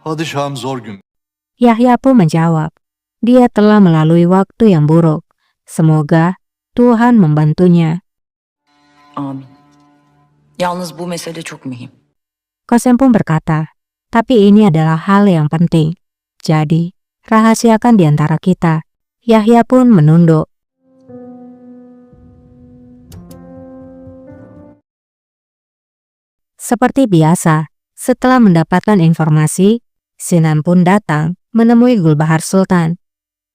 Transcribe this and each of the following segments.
Padişahım zor gün. Yahya pun menjawab, dia telah melalui waktu yang buruk. Semoga Tuhan membantunya. Amin. Yalnız bu mesele çok mühim. Qasem pun berkata, tapi ini adalah hal yang penting. Jadi, rahasiakan di antara kita. Yahya pun menunduk. Seperti biasa, setelah mendapatkan informasi, Sinan pun datang menemui Gulbahar Sultan.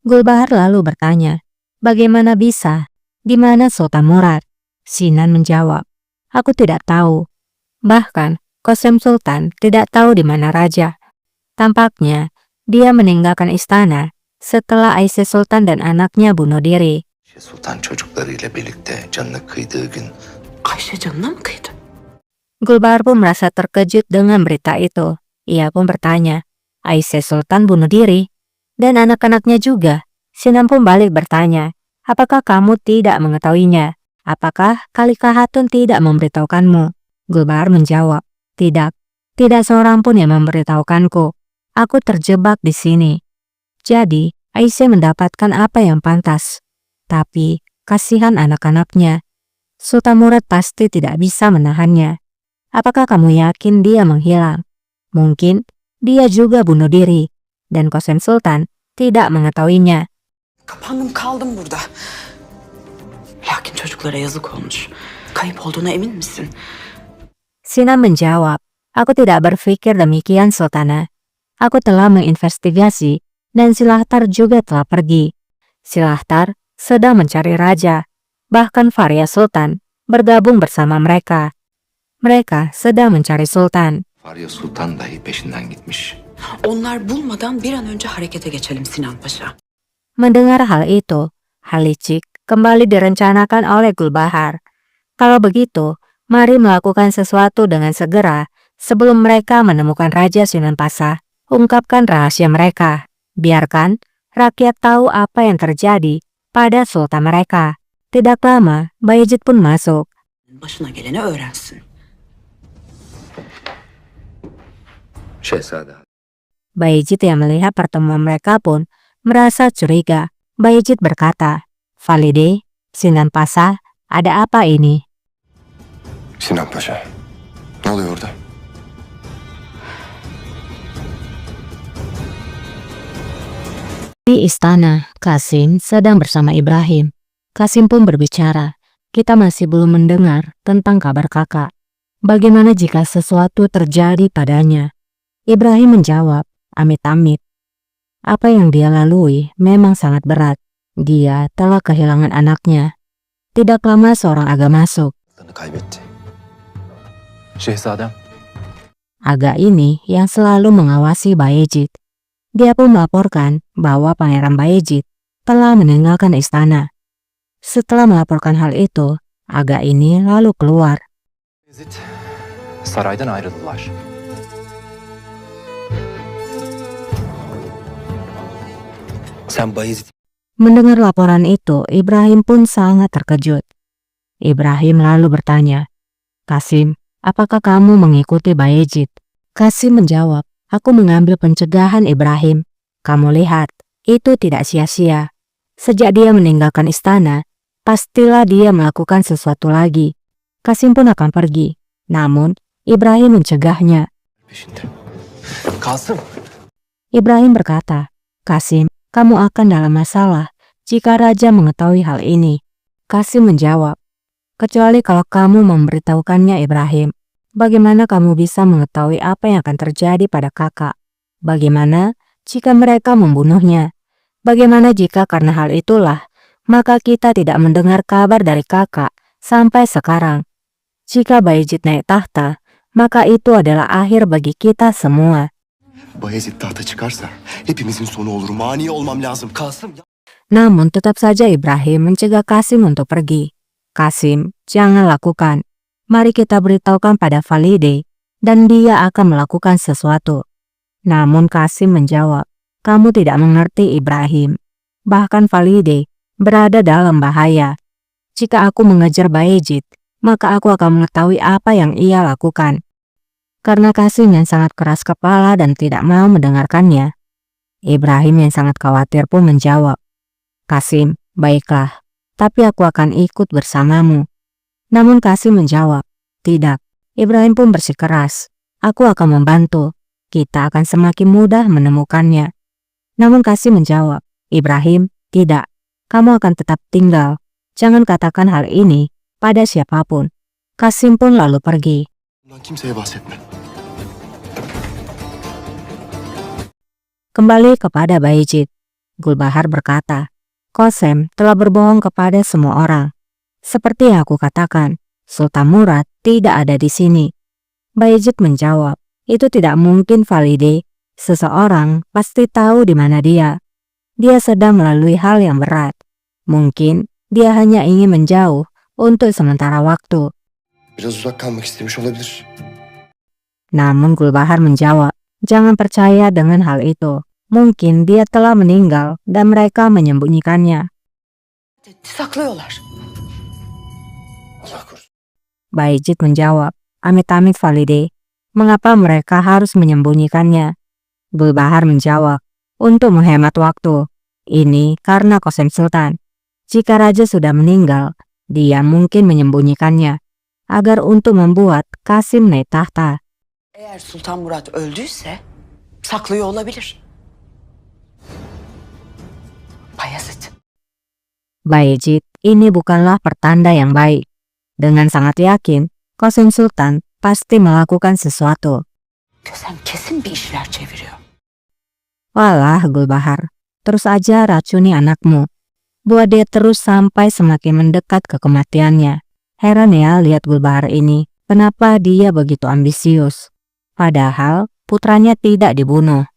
Gulbahar lalu bertanya, bagaimana bisa? Di mana Sultan Murad? Sinan menjawab, aku tidak tahu. Bahkan, Qasem Sultan tidak tahu di mana raja. Tampaknya, dia meninggalkan istana setelah Ayşe Sultan dan anaknya bunuh diri. Sultan çocuklarıyla birlikte canını kıydığı gün Ayşe canına mı kıydı? Gulbahar pun merasa terkejut dengan berita itu. Ia pun bertanya, Ayşe Sultan bunuh diri? Dan anak-anaknya juga. Sinan pun balik bertanya, apakah kamu tidak mengetahuinya? Apakah Khalifah Hatun tidak memberitahukanmu? Gulbahar menjawab, tidak seorang pun yang memberitahukanku. Aku terjebak di sini. Jadi, Ayşe mendapatkan apa yang pantas. Tapi, kasihan anak-anaknya. Sultan Murad pasti tidak bisa menahannya. Apakah kamu yakin dia menghilang? Mungkin dia juga bunuh diri. Dan Qasem Sultan tidak mengetahuinya. Kapandım kaldım burada. Lakin çocuklara yazık olmuş. Kayıp olduğuna emin misin? Sinan menjawab, aku tidak berpikir demikian Sultana. Aku telah menginvestigasi dan Silahtar juga telah pergi. Silahtar sedang mencari raja. Bahkan Faria Sultan bergabung bersama mereka. Mereka sedang mencari Sultan. Farya Sultan dahi peşinden gitmiş. Onlar bulmadan bir an önce harekete geçelim Sinan Paşa. Mendengar hal itu, Halicik kembali direncanakan oleh Gulbahar. Kalau begitu, mari melakukan sesuatu dengan segera sebelum mereka menemukan Raja Sunan Pasha. Ungkapkan rahasia mereka. Biarkan rakyat tahu apa yang terjadi pada sultan mereka. Tidak lama, Bayezid pun masuk. Başına geleni öğrensin. Şehzade. Bayezid yang melihat pertemuan mereka pun merasa curiga. Bayezid berkata, Valide, Sinan Pasha, ada apa ini? Sinan Paşa. Ne oluyor orada? Di istana, Qasim sedang bersama Ibrahim. Qasim pun berbicara, kita masih belum mendengar tentang kabar kakak. Bagaimana jika sesuatu terjadi padanya? Ibrahim menjawab, amit-amit. Apa yang dia lalui memang sangat berat. Dia telah kehilangan anaknya. Tidak lama seorang aga masuk. Kaybetti. Şehzadem. Aga ini yang selalu mengawasi Bayezid. Dia pun melaporkan bahwa Pangeran Bayezid telah meninggalkan istana. Setelah melaporkan hal itu, aga ini lalu keluar. Bayezid saraydan ayrıldılar. Sen Bayezid. Mendengar laporan itu, Ibrahim pun sangat terkejut. Ibrahim lalu bertanya, Qasim, apakah kamu mengikuti Bayezid? Qasim menjawab, aku mengambil pencegahan Ibrahim. Kamu lihat, itu tidak sia-sia. Sejak dia meninggalkan istana, pastilah dia melakukan sesuatu lagi. Qasim pun akan pergi. Namun, Ibrahim mencegahnya. Peşinde. Kasım. Ibrahim berkata, Qasim, kamu akan dalam masalah jika raja mengetahui hal ini. Qasim menjawab, kecuali kalau kamu memberitahukannya Ibrahim. Bagaimana kamu bisa mengetahui apa yang akan terjadi pada kakak? Bagaimana jika mereka membunuhnya? Bagaimana jika karena hal itulah, maka kita tidak mendengar kabar dari kakak sampai sekarang? Jika Bayezid naik tahta, maka itu adalah akhir bagi kita semua. Bayezid tahta çıkarsa hepimizin sonu olur. Mani olmam lazım. Kasım. Namun tetap saja Ibrahim mencegah Qasim untuk pergi. Qasim, jangan lakukan. Mari kita beritahukan pada Valide dan dia akan melakukan sesuatu. Namun Qasim menjawab, kamu tidak mengerti Ibrahim. Bahkan Valide berada dalam bahaya. Jika aku mengejar Bayezid, maka aku akan mengetahui apa yang ia lakukan. Karena Kasim yang sangat keras kepala dan tidak mau mendengarkannya, Ibrahim yang sangat khawatir pun menjawab, "Kasim, baiklah, tapi aku akan ikut bersamamu." Namun Kasim menjawab, "Tidak." Ibrahim pun bersikeras, "Aku akan membantu. Kita akan semakin mudah menemukannya." Namun Kasim menjawab, "Ibrahim, tidak. Kamu akan tetap tinggal. Jangan katakan hal ini pada siapapun." Kasim pun lalu pergi. Bundan kimseye bahsetme. Kembali kepada Bayezid, Gulbahar berkata, "Qasem telah berbohong kepada semua orang. Seperti yang aku katakan, Sultan Murad tidak ada di sini." Bayezid menjawab, "Itu tidak mungkin, Valide. Seseorang pasti tahu di mana dia. Dia sedang melalui hal yang berat. Mungkin dia hanya ingin menjauh untuk sementara waktu." Biraz uzak kalmak istemiş olabilir. Namun Gulbahar menjawab, "Jangan percaya dengan hal itu. Mungkin dia telah meninggal dan mereka menyembunyikannya." Saklıyorlar. Allah korusun. Bayezid menjawab, "Amit-amit, Valide. Mengapa mereka harus menyembunyikannya?" Gulbahar menjawab, "Untuk menghemat waktu. Ini karena Qasem Sultan. Jika raja sudah meninggal, dia mungkin menyembunyikannya agar untuk membuat Kasim naik tahta." Eğer Sultan Murat öldüyse saklıyor olabilir. Bayezid. Bayezid, ini bukanlah pertanda yang baik. Dengan sangat yakin, Qasem Sultan pasti melakukan sesuatu. Kösem kesin bir işler çeviriyor. Walah, Gulbahar, terus aja racuni anakmu. Buat dia terus sampai semakin mendekat ke kematiannya. Heran ya lihat Gulbahar ini, kenapa dia begitu ambisius. Padahal putranya tidak dibunuh.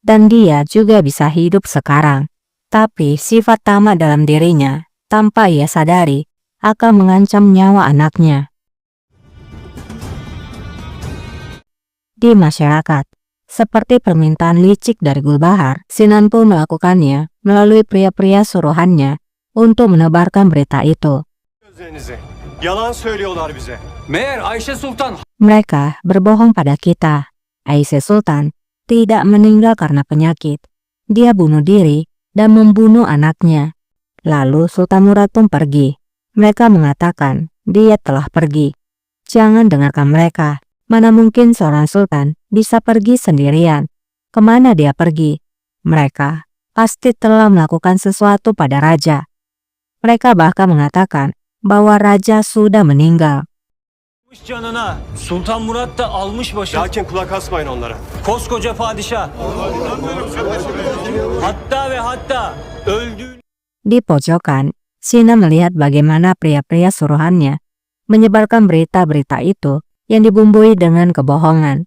Dan dia juga bisa hidup sekarang. Tapi sifat tamak dalam dirinya, tanpa ia sadari, akan mengancam nyawa anaknya. Di masyarakat, seperti permintaan licik dari Gulbahar, Sinan pun melakukannya melalui pria-pria suruhannya untuk menebarkan berita itu. Gözlerinizi. Yalan söylüyorlar bize. Meğer Ayşe Sultan Mereka berbohong pada kita. Aisyah Sultan tidak meninggal karena penyakit. Dia bunuh diri dan membunuh anaknya. Lalu Sultan Murad pun pergi. Mereka mengatakan dia telah pergi. Jangan dengarkan mereka. Mana mungkin seorang sultan bisa pergi sendirian. Kemana dia pergi? Mereka pasti telah melakukan sesuatu pada raja. Mereka bahkan mengatakan bahwa raja sudah meninggal. Canına. Sultan Murat da almış başını. Lakin kulak asmayın onlara. Koskoca padişah. Hatta ve hatta öldüğünü... Di pojokan, Sina melihat bagaimana pria-pria suruhannya menyebarkan berita-berita itu yang dibumbui dengan kebohongan.